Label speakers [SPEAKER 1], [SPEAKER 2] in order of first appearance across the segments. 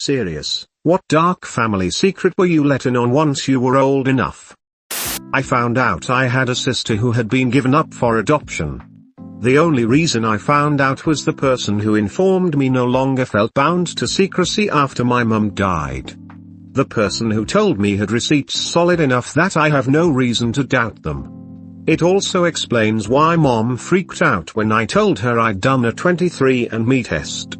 [SPEAKER 1] Serious, what dark family secret were you let in on once you were old enough? I found out I had a sister who had been given up for adoption. The only reason I found out was the person who informed me no longer felt bound to secrecy after my mum died. The person who told me had receipts solid enough that I have no reason to doubt them. It also explains why Mom freaked out when I told her I'd done a 23andMe test.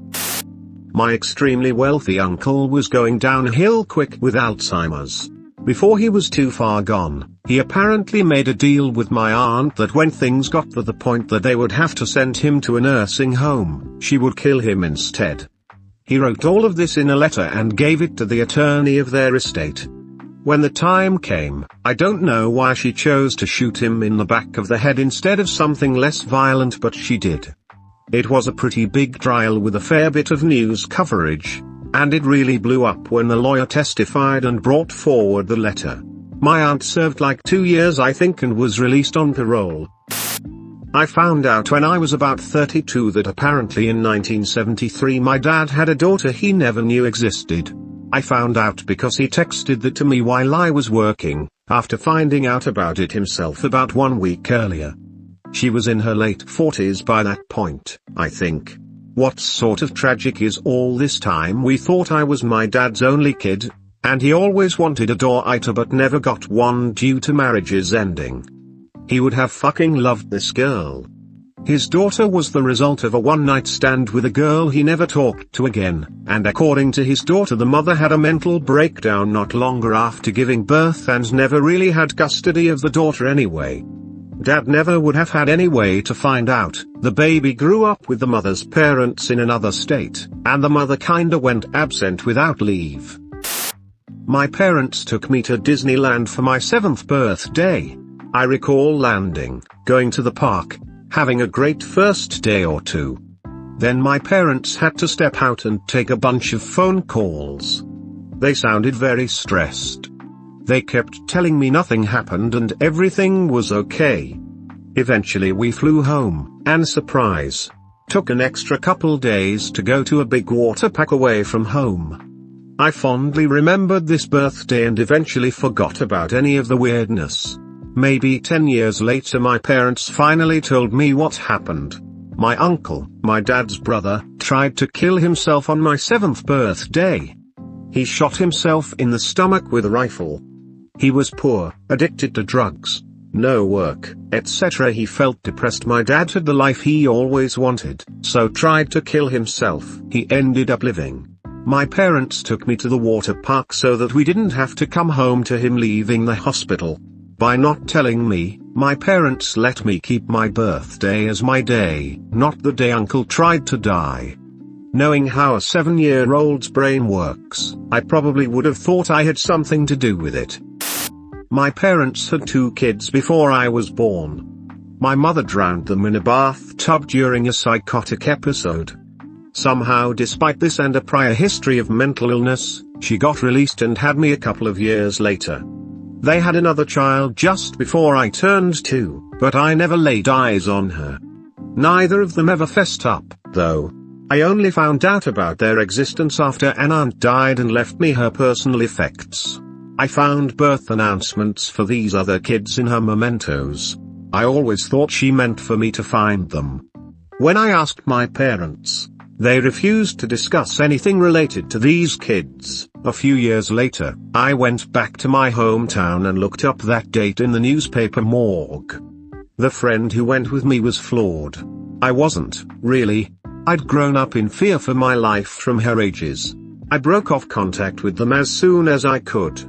[SPEAKER 1] My extremely wealthy uncle was going downhill quick with Alzheimer's. Before he was too far gone, he apparently made a deal with my aunt that when things got to the point that they would have to send him to a nursing home, she would kill him instead. He wrote all of this in a letter and gave it to the attorney of their estate. When the time came, I don't know why she chose to shoot him in the back of the head instead of something less violent, but she did. It was a pretty big trial with a fair bit of news coverage, and it really blew up when the lawyer testified and brought forward the letter. My aunt served like 2 years I think and was released on parole. I found out when I was about 32 that apparently in 1973 my dad had a daughter he never knew existed. I found out because he texted that to me while I was working, after finding out about it himself about 1 week earlier. She was in her late 40s by that point, I think. What sort of tragic is all this time we thought I was my dad's only kid, and he always wanted a daughter but never got one due to marriage's ending. He would have fucking loved this girl. His daughter was the result of a one-night stand with a girl he never talked to again, and according to his daughter the mother had a mental breakdown not longer after giving birth and never really had custody of the daughter anyway. Dad never would have had any way to find out. The baby grew up with the mother's parents in another state, and the mother kinda went absent without leave. My parents took me to Disneyland for my 7th birthday. I recall landing, going to the park, having a great first day or two. Then my parents had to step out and take a bunch of phone calls. They sounded very stressed. They kept telling me nothing happened and everything was okay. Eventually we flew home, and surprise, took an extra couple days to go to a big water park away from home. I fondly remembered this birthday and eventually forgot about any of the weirdness. Maybe 10 years later my parents finally told me what happened. My uncle, my dad's brother, tried to kill himself on my 7th birthday. He shot himself in the stomach with a rifle. He was poor, addicted to drugs, no work, etc. He felt depressed. My dad had the life he always wanted, so tried to kill himself. He ended up living. My parents took me to the water park so that we didn't have to come home to him leaving the hospital. By not telling me, my parents let me keep my birthday as my day, not the day Uncle tried to die. Knowing how a 7-year-old's brain works, I probably would have thought I had something to do with it. My parents had 2 kids before I was born. My mother drowned them in a bathtub during a psychotic episode. Somehow, despite this and a prior history of mental illness, she got released and had me a couple of years later. They had another child just before I turned 2, but I never laid eyes on her. Neither of them ever fessed up, though. I only found out about their existence after an aunt died and left me her personal effects. I found birth announcements for these other kids in her mementos. I always thought she meant for me to find them. When I asked my parents, they refused to discuss anything related to these kids. A few years later, I went back to my hometown and looked up that date in the newspaper morgue. The friend who went with me was flawed. I wasn't, really. I'd grown up in fear for my life from her ages. I broke off contact with them as soon as I could.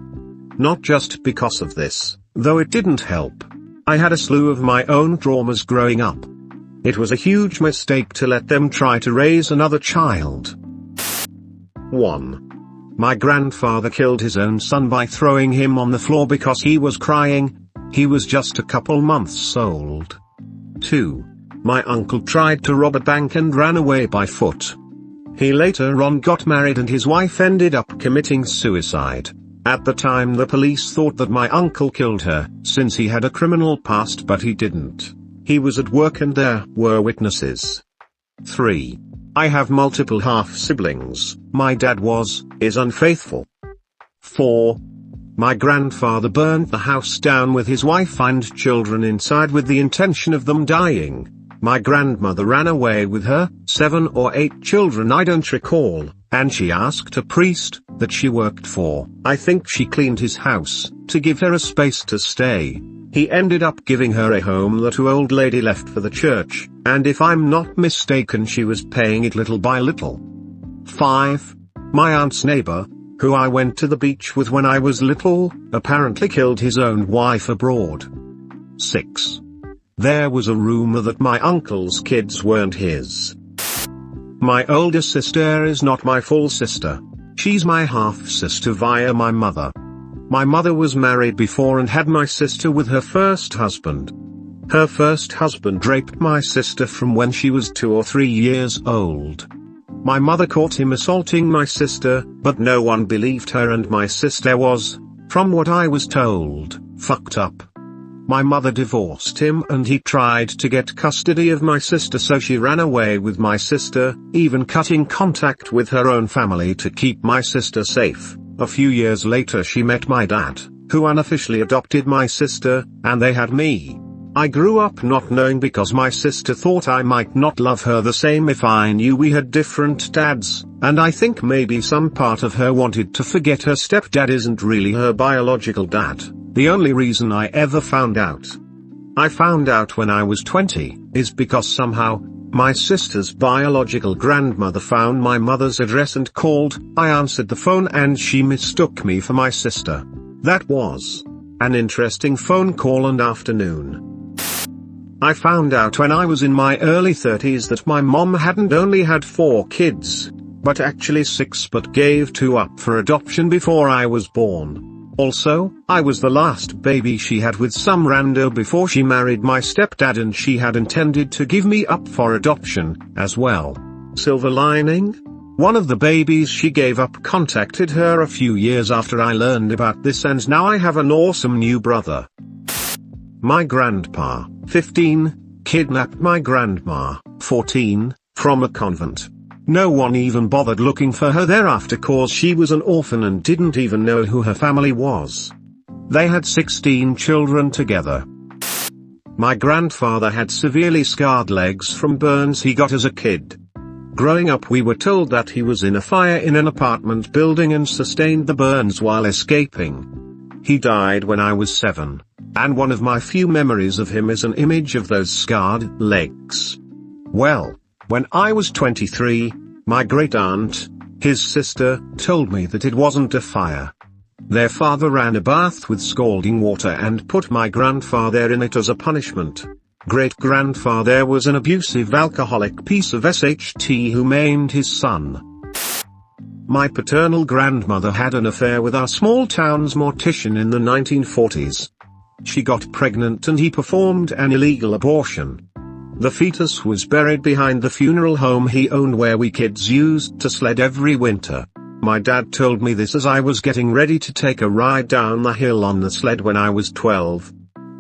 [SPEAKER 1] Not just because of this, though it didn't help. I had a slew of my own traumas growing up. It was a huge mistake to let them try to raise another child. 1. My grandfather killed his own son by throwing him on the floor because he was crying. He was just a couple months old. 2. My uncle tried to rob a bank and ran away by foot. He later on got married and his wife ended up committing suicide. At the time the police thought that my uncle killed her, since he had a criminal past, but he didn't. He was at work and there were witnesses. 3. I have multiple half-siblings. My dad is unfaithful. 4. My grandfather burnt the house down with his wife and children inside with the intention of them dying. My grandmother ran away with her 7 or 8 children, I don't recall, and she asked a priest that she worked for. I think she cleaned his house to give her a space to stay. He ended up giving her a home that the old lady left for the church, and if I'm not mistaken she was paying it little by little. 5. My aunt's neighbor, who I went to the beach with when I was little, apparently killed his own wife abroad. 6. There was a rumor that my uncle's kids weren't his. My older sister is not my full sister. She's my half-sister via my mother. My mother was married before and had my sister with her first husband. Her first husband raped my sister from when she was 2 or 3 years old. My mother caught him assaulting my sister, but no one believed her, and my sister was, from what I was told, fucked up. My mother divorced him and he tried to get custody of my sister, so she ran away with my sister, even cutting contact with her own family to keep my sister safe. A few years later she met my dad, who unofficially adopted my sister, and they had me. I grew up not knowing because my sister thought I might not love her the same if I knew we had different dads, and I think maybe some part of her wanted to forget her stepdad isn't really her biological dad. The only reason I ever found out, I found out when I was 20, is because somehow, my sister's biological grandmother found my mother's address and called. I answered the phone and she mistook me for my sister. That was an interesting phone call and afternoon. I found out when I was in my early 30s that my mom hadn't only had 4 kids, but actually 6, but gave 2 up for adoption before I was born. Also, I was the last baby she had with some rando before she married my stepdad, and she had intended to give me up for adoption, as well. Silver lining? One of the babies she gave up contacted her a few years after I learned about this, and now I have an awesome new brother. My grandpa, 15, kidnapped my grandma, 14, from a convent. No one even bothered looking for her thereafter cause she was an orphan and didn't even know who her family was. They had 16 children together. My grandfather had severely scarred legs from burns he got as a kid. Growing up we were told that he was in a fire in an apartment building and sustained the burns while escaping. He died when I was 7, and one of my few memories of him is an image of those scarred legs. Well, when I was 23, my great-aunt, his sister, told me that it wasn't a fire. Their father ran a bath with scalding water and put my grandfather in it as a punishment. Great-grandfather was an abusive alcoholic piece of SHT who maimed his son. My paternal grandmother had an affair with our small town's mortician in the 1940s. She got pregnant and he performed an illegal abortion. The fetus was buried behind the funeral home he owned where we kids used to sled every winter. My dad told me this as I was getting ready to take a ride down the hill on the sled when I was 12.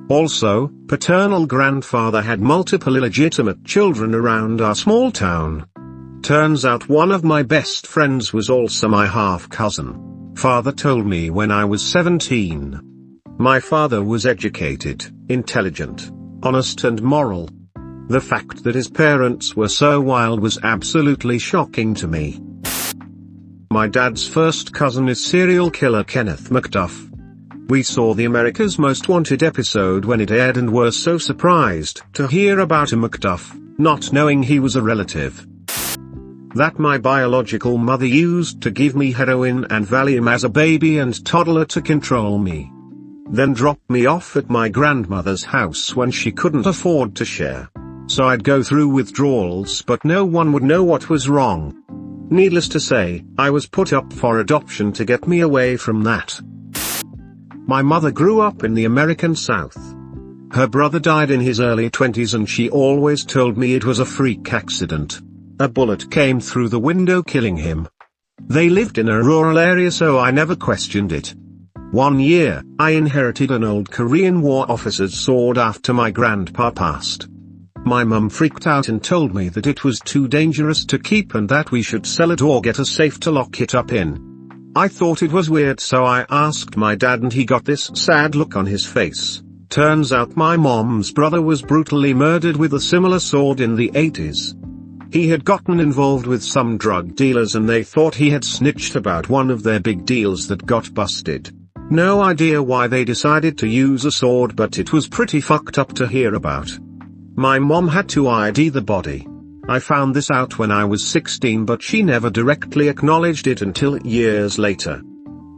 [SPEAKER 1] Also, paternal grandfather had multiple illegitimate children around our small town. Turns out one of my best friends was also my half-cousin. Father told me when I was 17. My father was educated, intelligent, honest and moral. The fact that his parents were so wild was absolutely shocking to me. My dad's first cousin is serial killer Kenneth McDuff. We saw the America's Most Wanted episode when it aired and were so surprised to hear about a McDuff, not knowing he was a relative that my biological mother used to give me heroin and Valium as a baby and toddler to control me. Then dropped me off at my grandmother's house when she couldn't afford to share. So I'd go through withdrawals but no one would know what was wrong. Needless to say, I was put up for adoption to get me away from that. My mother grew up in the American South. Her brother died in his early 20s and she always told me it was a freak accident. A bullet came through the window killing him. They lived in a rural area so I never questioned it. One year, I inherited an old Korean War officer's sword after my grandpa passed. My mum freaked out and told me that it was too dangerous to keep and that we should sell it or get a safe to lock it up in. I thought it was weird, so I asked my dad and he got this sad look on his face. Turns out my mom's brother was brutally murdered with a similar sword in the 80s. He had gotten involved with some drug dealers and they thought he had snitched about one of their big deals that got busted. No idea why they decided to use a sword, but it was pretty fucked up to hear about. My mom had to ID the body. I found this out when I was 16, but she never directly acknowledged it until years later.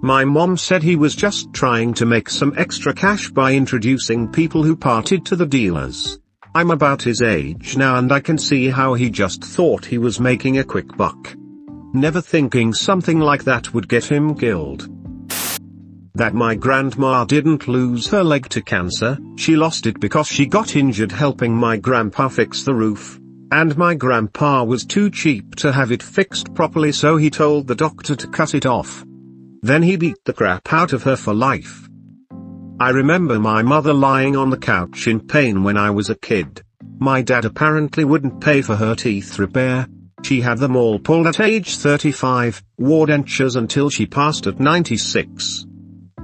[SPEAKER 1] My mom said he was just trying to make some extra cash by introducing people who partied to the dealers. I'm about his age now and I can see how he just thought he was making a quick buck. Never thinking something like that would get him killed. That my grandma didn't lose her leg to cancer, she lost it because she got injured helping my grandpa fix the roof, and my grandpa was too cheap to have it fixed properly, so he told the doctor to cut it off. Then he beat the crap out of her for life. I remember my mother lying on the couch in pain when I was a kid. My dad apparently wouldn't pay for her teeth repair. She had them all pulled at age 35, wore dentures until she passed at 96.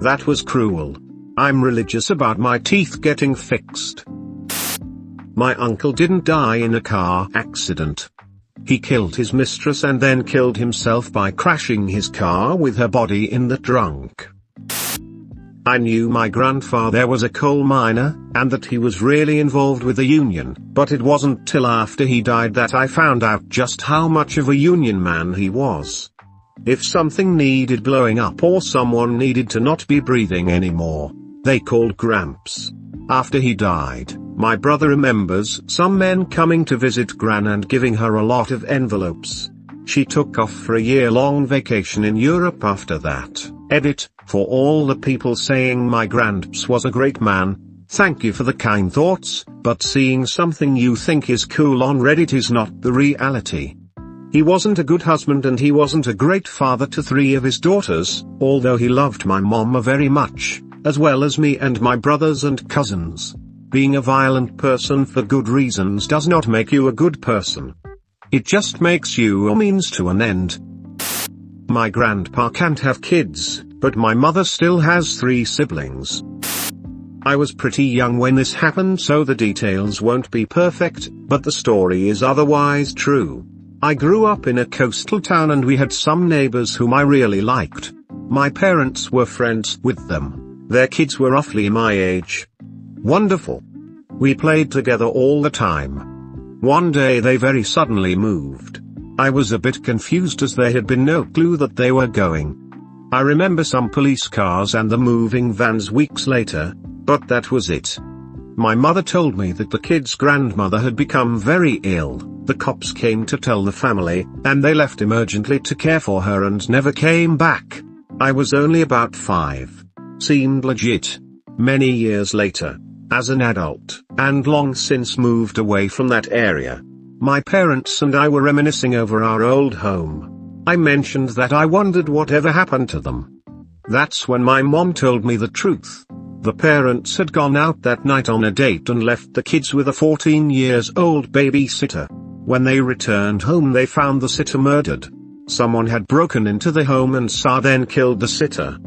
[SPEAKER 1] That was cruel. I'm religious about my teeth getting fixed. My uncle didn't die in a car accident. He killed his mistress and then killed himself by crashing his car with her body in the trunk. I knew my grandfather was a coal miner, and that he was really involved with the union, but it wasn't till after he died that I found out just how much of a union man he was. If something needed blowing up or someone needed to not be breathing anymore, they called Gramps. After he died, my brother remembers some men coming to visit Gran and giving her a lot of envelopes. She took off for a year-long vacation in Europe after that. Edit, for all the people saying my Gramps was a great man, thank you for the kind thoughts, but seeing something you think is cool on Reddit is not the reality. He wasn't a good husband and he wasn't a great father to 3 of his daughters, although he loved my mama very much, as well as me and my brothers and cousins. Being a violent person for good reasons does not make you a good person. It just makes you a means to an end. My grandpa can't have kids, but my mother still has 3 siblings. I was pretty young when this happened, so the details won't be perfect, but the story is otherwise true. I grew up in a coastal town and we had some neighbors whom I really liked. My parents were friends with them. Their kids were roughly my age. Wonderful. We played together all the time. One day they very suddenly moved. I was a bit confused as there had been no clue that they were going. I remember some police cars and the moving vans weeks later, but that was it. My mother told me that the kid's grandmother had become very ill. The cops came to tell the family, and they left emergently to care for her and never came back. I was only about 5. Seemed legit. Many years later, as an adult, and long since moved away from that area, my parents and I were reminiscing over our old home. I mentioned that I wondered whatever happened to them. That's when my mom told me the truth. The parents had gone out that night on a date and left the kids with a 14-year-old babysitter. When they returned home they found the sitter murdered. Someone had broken into the home and then killed the sitter.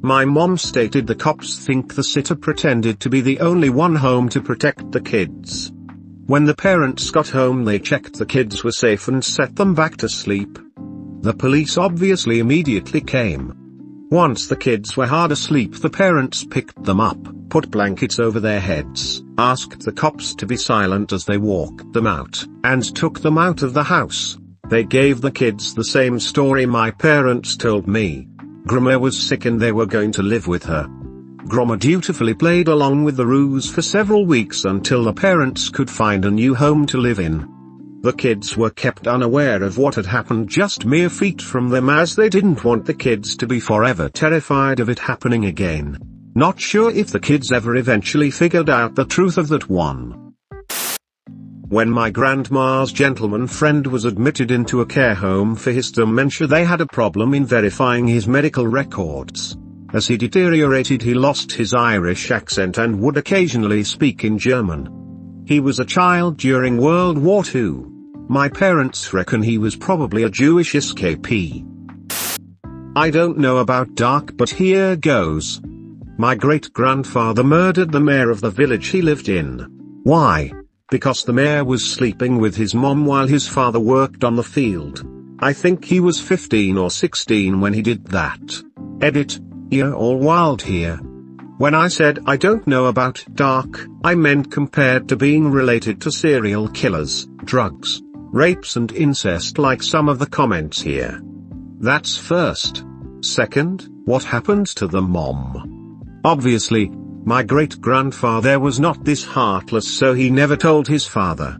[SPEAKER 1] My mom stated the cops think the sitter pretended to be the only one home to protect the kids. When the parents got home they checked the kids were safe and set them back to sleep. The police obviously immediately came. Once the kids were hard asleep the parents picked them up, put blankets over their heads, asked the cops to be silent as they walked them out, and took them out of the house. They gave the kids the same story my parents told me. Grandma was sick and they were going to live with her. Grandma dutifully played along with the ruse for several weeks until the parents could find a new home to live in. The kids were kept unaware of what had happened just mere feet from them as they didn't want the kids to be forever terrified of it happening again. Not sure if the kids ever eventually figured out the truth of that one. When my grandma's gentleman friend was admitted into a care home for his dementia they had a problem in verifying his medical records. As he deteriorated he lost his Irish accent and would occasionally speak in German. He was a child during World War II. My parents reckon he was probably a Jewish escapee. I don't know about Dark, but here goes. My great-grandfather murdered the mayor of the village he lived in. Why? Because the mayor was sleeping with his mom while his father worked on the field. I think he was 15 or 16 when he did that. Edit. You're all wild here. When I said I don't know about Dark, I meant compared to being related to serial killers, drugs, rapes and incest like some of the comments here. That's first. Second, what happened to the mom? Obviously, my great-grandfather was not this heartless, so he never told his father.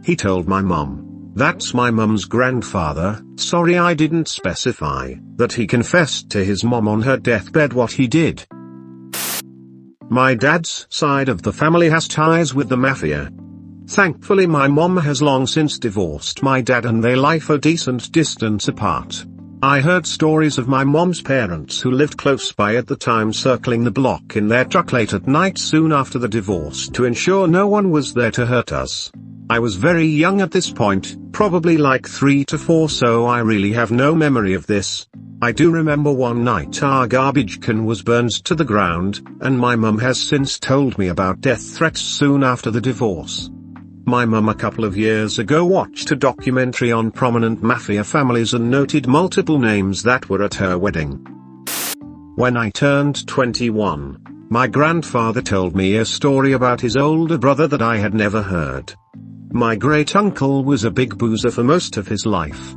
[SPEAKER 1] He told my mom. That's my mum's grandfather, sorry I didn't specify, that he confessed to his mom on her deathbed what he did. My dad's side of the family has ties with the mafia. Thankfully my mom has long since divorced my dad and they live a decent distance apart. I heard stories of my mom's parents who lived close by at the time circling the block in their truck late at night soon after the divorce to ensure no one was there to hurt us. I was very young at this point, probably like 3 to 4, so I really have no memory of this. I do remember one night our garbage can was burned to the ground, and my mum has since told me about death threats soon after the divorce. My mum a couple of years ago watched a documentary on prominent mafia families and noted multiple names that were at her wedding. When I turned 21, my grandfather told me a story about his older brother that I had never heard. My great-uncle was a big boozer for most of his life.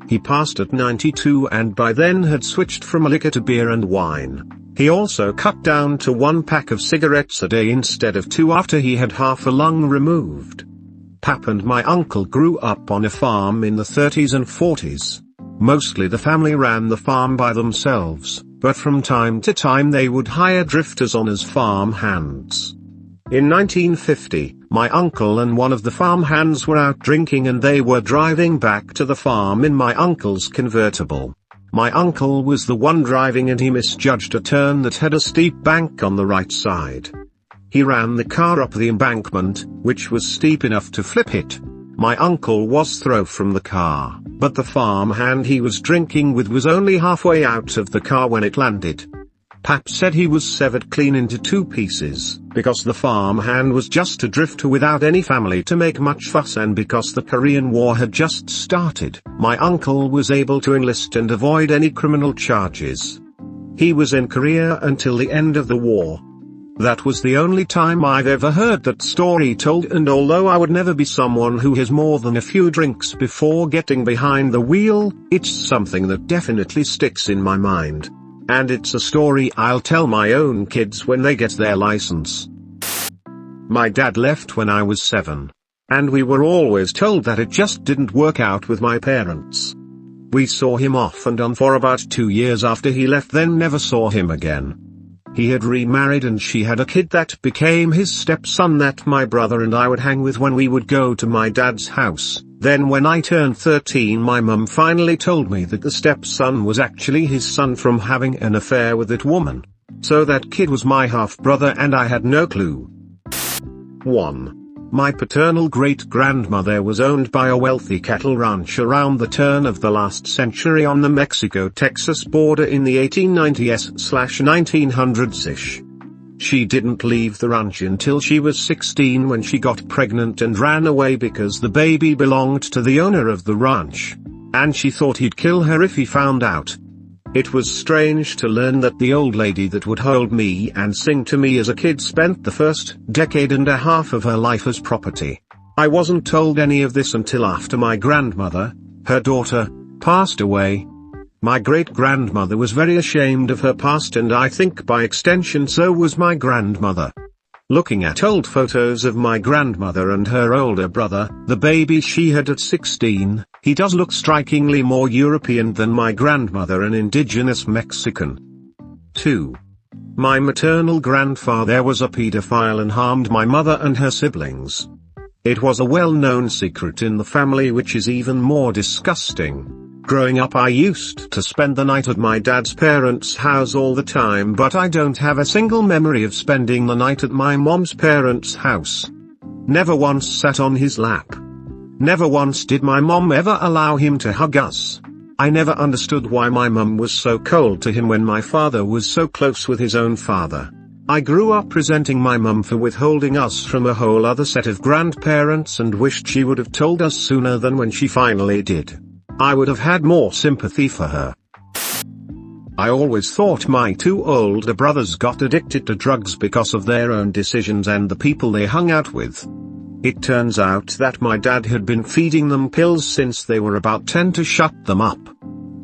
[SPEAKER 1] He passed at 92 and by then had switched from liquor to beer and wine. He also cut down to 1 pack of cigarettes a day instead of 2 after he had half a lung removed. Pap and my uncle grew up on a farm in the 30s and 40s. Mostly the family ran the farm by themselves, but from time to time they would hire drifters on as farm hands. In 1950, my uncle and one of the farm hands were out drinking and they were driving back to the farm in my uncle's convertible. My uncle was the one driving and he misjudged a turn that had a steep bank on the right side. He ran the car up the embankment, which was steep enough to flip it. My uncle was thrown from the car, but the farm hand he was drinking with was only halfway out of the car when it landed. Pap said he was severed clean into 2 pieces, because the farm hand was just a drifter without any family to make much fuss, and because the Korean War had just started, my uncle was able to enlist and avoid any criminal charges. He was in Korea until the end of the war. That was the only time I've ever heard that story told, and although I would never be someone who has more than a few drinks before getting behind the wheel, it's something that definitely sticks in my mind. And it's a story I'll tell my own kids when they get their license. My dad left when I was 7. And we were always told that it just didn't work out with my parents. We saw him off and on for about 2 years after he left, then never saw him again. He had remarried and she had a kid that became his stepson that my brother and I would hang with when we would go to my dad's house. Then when I turned 13, my mum finally told me that the stepson was actually his son from having an affair with that woman. So that kid was my half-brother and I had no clue. 1. My paternal great-grandmother was owned by a wealthy cattle ranch around the turn of the last century on the Mexico-Texas border in the 1890s/1900s-ish. She didn't leave the ranch until she was 16 when she got pregnant and ran away because the baby belonged to the owner of the ranch. And she thought he'd kill her if he found out. It was strange to learn that the old lady that would hold me and sing to me as a kid spent the first decade and a half of her life as property. I wasn't told any of this until after my grandmother, her daughter, passed away. My great-grandmother was very ashamed of her past, and I think by extension so was my grandmother. Looking at old photos of my grandmother and her older brother, the baby she had at 16, he does look strikingly more European than my grandmother, an indigenous Mexican. 2. My maternal grandfather was a pedophile and harmed my mother and her siblings. It was a well-known secret in the family, which is even more disgusting. Growing up I used to spend the night at my dad's parents' house all the time, but I don't have a single memory of spending the night at my mom's parents' house. Never once sat on his lap. Never once did my mom ever allow him to hug us. I never understood why my mum was so cold to him when my father was so close with his own father. I grew up resenting my mum for withholding us from a whole other set of grandparents and wished she would have told us sooner than when she finally did. I would have had more sympathy for her. I always thought my two older brothers got addicted to drugs because of their own decisions and the people they hung out with. It turns out that my dad had been feeding them pills since they were about 10 to shut them up.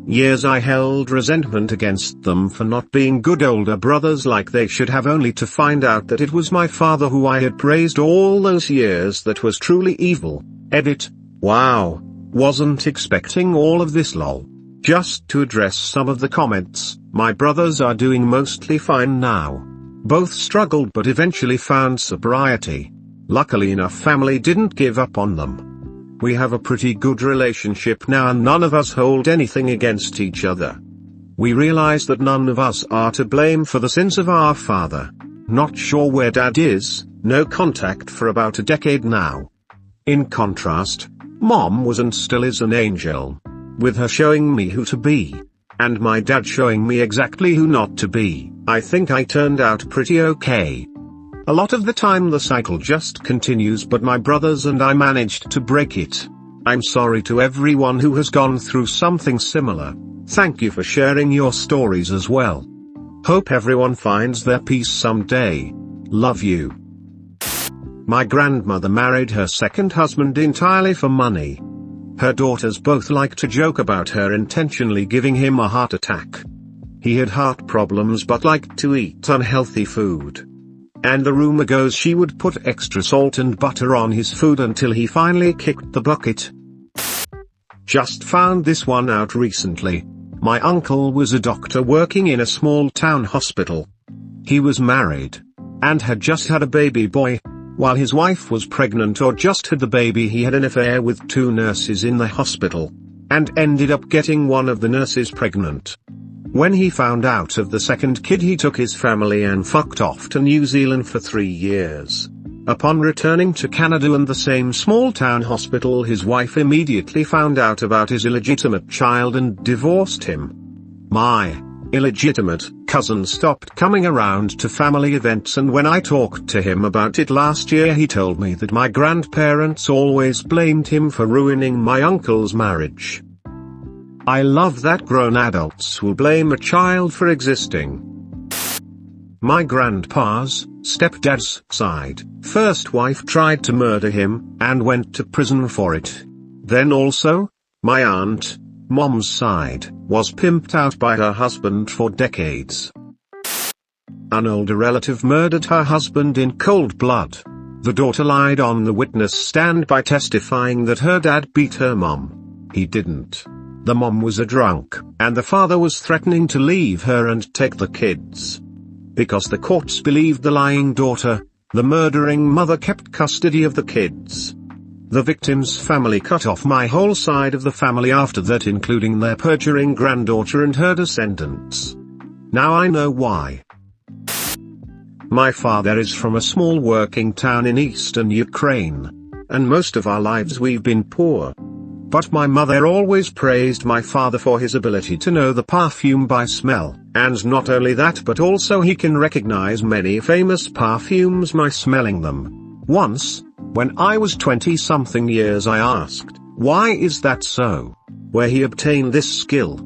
[SPEAKER 1] Years I held resentment against them for not being good older brothers like they should have, only to find out that it was my father who I had praised all those years that was truly evil. Edit. Wow. Wasn't expecting all of this lol. Just to address some of the comments, my brothers are doing mostly fine now. Both struggled but eventually found sobriety. Luckily enough, family didn't give up on them. We have a pretty good relationship now and none of us hold anything against each other. We realize that none of us are to blame for the sins of our father. Not sure where dad is, no contact for about a decade now. In contrast, mom was and still is an angel. With her showing me who to be. And my dad showing me exactly who not to be, I think I turned out pretty okay. A lot of the time the cycle just continues, but my brothers and I managed to break it. I'm sorry to everyone who has gone through something similar. Thank you for sharing your stories as well. Hope everyone finds their peace someday. Love you. My grandmother married her second husband entirely for money. Her daughters both like to joke about her intentionally giving him a heart attack. He had heart problems but liked to eat unhealthy food. And the rumor goes she would put extra salt and butter on his food until he finally kicked the bucket. Just found this one out recently. My uncle was a doctor working in a small town hospital. He was married. And had just had a baby boy. While his wife was pregnant or just had the baby, he had an affair with two nurses in the hospital. And ended up getting one of the nurses pregnant. When he found out of the second kid, he took his family and fucked off to New Zealand for 3 years. Upon returning to Canada and the same small town hospital, his wife immediately found out about his illegitimate child and divorced him. My illegitimate cousin stopped coming around to family events, and when I talked to him about it last year, he told me that my grandparents always blamed him for ruining my uncle's marriage. I love that grown adults will blame a child for existing. My grandpa's stepdad's side first wife tried to murder him, and went to prison for it. Then also, my aunt, mom's side, was pimped out by her husband for decades. An older relative murdered her husband in cold blood. The daughter lied on the witness stand by testifying that her dad beat her mom. He didn't. The mom was a drunk, and the father was threatening to leave her and take the kids. Because the courts believed the lying daughter, the murdering mother kept custody of the kids. The victim's family cut off my whole side of the family after that, including their perjuring granddaughter and her descendants. Now I know why. My father is from a small working town in eastern Ukraine. And most of our lives we've been poor. But my mother always praised my father for his ability to know the perfume by smell, and not only that but also he can recognize many famous perfumes by smelling them. Once, when I was 20-something years, I asked, why is that so? Where he obtained this skill.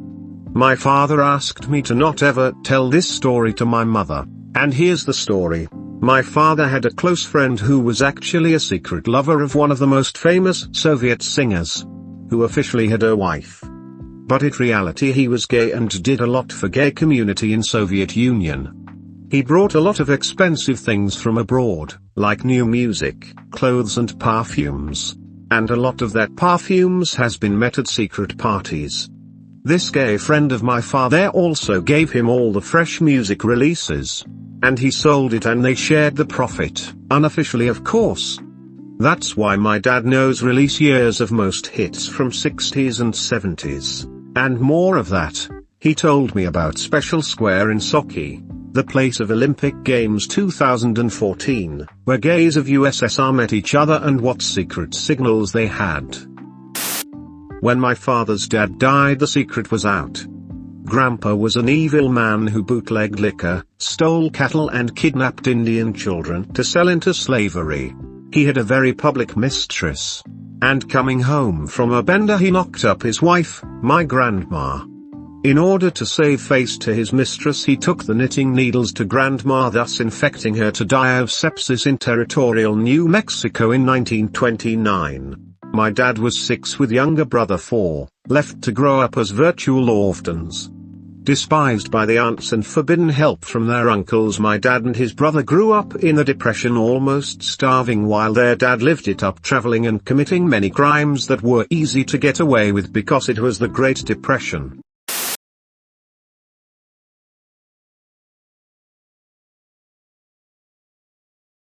[SPEAKER 1] My father asked me to not ever tell this story to my mother, and here's the story. My father had a close friend who was actually a secret lover of one of the most famous Soviet singers, who officially had a wife. But in reality he was gay and did a lot for gay community in Soviet Union. He brought a lot of expensive things from abroad, like new music, clothes and perfumes. And a lot of that perfumes has been met at secret parties. This gay friend of my father also gave him all the fresh music releases. And he sold it and they shared the profit, unofficially of course. That's why my dad knows release years of most hits from 60s and 70s. And more of that. He told me about Special Square in Sochi. the place of Olympic Games 2014, where gays of USSR met each other and what secret signals they had. When my father's dad died, the secret was out. Grandpa was an evil man who bootlegged liquor, stole cattle and kidnapped Indian children to sell into slavery. He had a very public mistress. And coming home from a bender, he knocked up his wife, my grandma. In order to save face to his mistress, he took the knitting needles to grandma, thus infecting her to die of sepsis in territorial New Mexico in 1929. My dad was 6 with younger brother 4, left to grow up as virtual orphans. Despised by the aunts and forbidden help from their uncles, my dad and his brother grew up in the Depression, almost starving, while their dad lived it up, traveling and committing many crimes that were easy to get away with because it was the Great Depression.